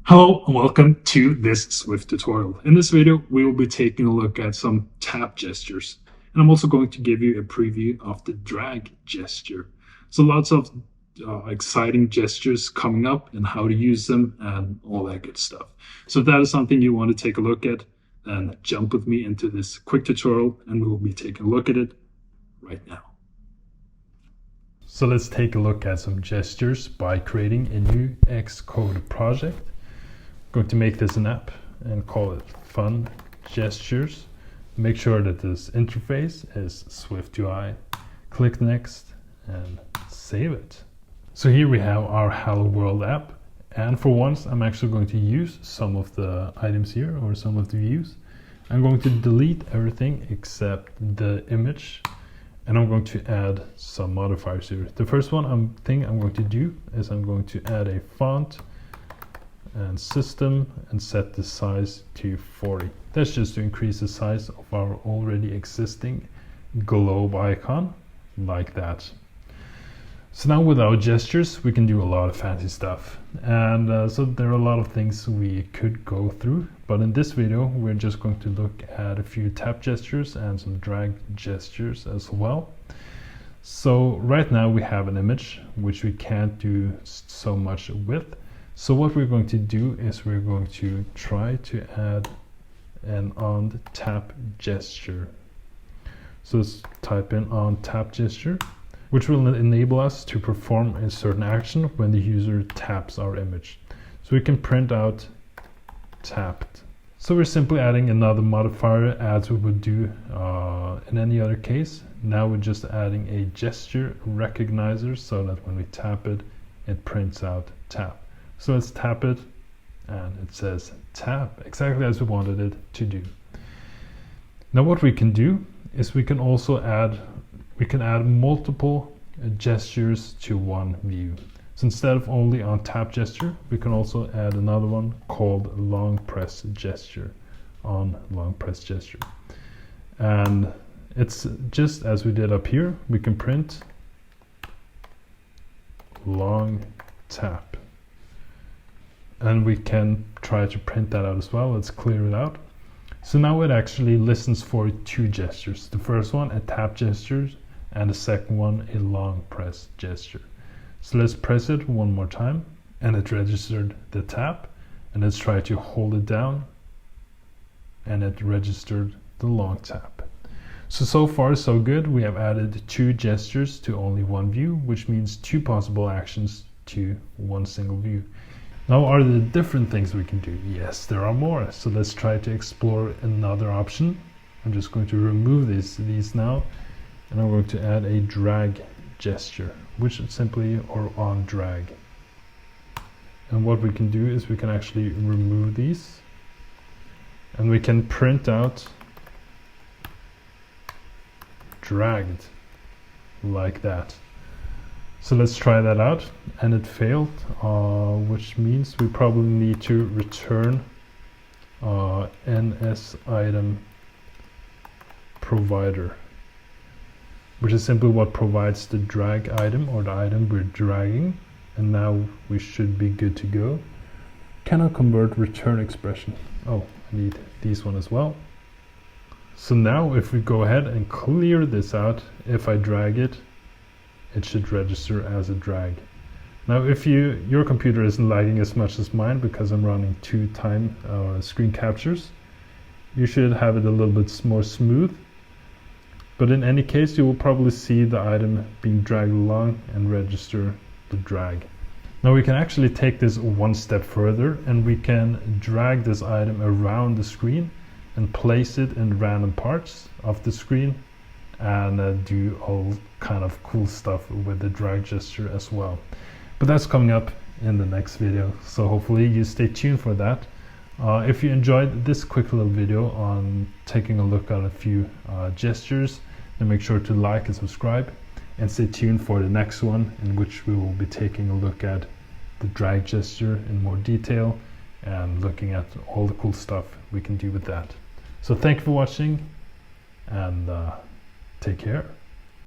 Hello and welcome to this Swift tutorial. In this video, we will be taking a look at some tap gestures. And I'm also going to give you a preview of the drag gesture. So lots of exciting gestures coming up and how to use them and all that good stuff. So if that is something you want to take a look at, then jump with me into this quick tutorial and we will be taking a look at it right now. So let's take a look at some gestures by creating a new Xcode project. Going to make this an app and call it Fun Gestures. Make sure that this interface is SwiftUI. Click Next and save it. So here we have our Hello World app. And for once, I'm actually going to use some of the items here or some of the views. I'm going to delete everything except the image. And I'm going to add some modifiers here. The first thing I'm going to do is I'm going to add a font and system and set the size to 40. That's just to increase the size of our already existing globe icon like that. So now with our gestures we can do a lot of fancy stuff, and so there are a lot of things we could go through, but in this video we're just going to look at a few tap gestures and some drag gestures as well. So right now we have an image which we can't do so much with. So what we're going to do is we're going to try to add an on tap gesture. So let's type in on tap gesture, which will enable us to perform a certain action when the user taps our image. So we can print out tapped. So we're simply adding another modifier as we would do in any other case. Now we're just adding a gesture recognizer so that when we tap it, it prints out tap. So let's tap it and it says tap, exactly as we wanted it to do. Now what we can do is we can add multiple gestures to one view. So instead of only on tap gesture, we can also add another one called long press gesture, on long press gesture. And it's just as we did up here, we can print long tap. And we can try to print that out as well. Let's clear it out. So now it actually listens for two gestures. The first one, a tap gesture, and the second one, a long press gesture. So let's press it one more time, and it registered the tap. And let's try to hold it down, and it registered the long tap. So far so good. We have added two gestures to only one view, which means two possible actions to one single view. Now, are there different things we can do? Yes, there are more. So let's try to explore another option. I'm just going to remove these now, and I'm going to add a drag gesture, which is simply or on drag. And what we can do is we can actually remove these, and we can print out dragged like that. So let's try that out, and it failed, which means we probably need to return NS item provider, which is simply what provides the drag item or the item we're dragging. And now we should be good to go. Cannot convert return expression. Oh, I need these one as well. So now if we go ahead and clear this out, if I drag it, it should register as a drag. Now if your computer isn't lagging as much as mine because I'm running two screen captures, you should have it a little bit more smooth. But in any case, you will probably see the item being dragged along and register the drag. Now we can actually take this one step further, and we can drag this item around the screen and place it in random parts of the screen, and do all kind of cool stuff with the drag gesture as well. But that's coming up in the next video, so hopefully you stay tuned for that. If you enjoyed this quick little video on taking a look at a few gestures, then make sure to like and subscribe, and stay tuned for the next one, in which we will be taking a look at the drag gesture in more detail and looking at all the cool stuff we can do with that. So thank you for watching, and take care.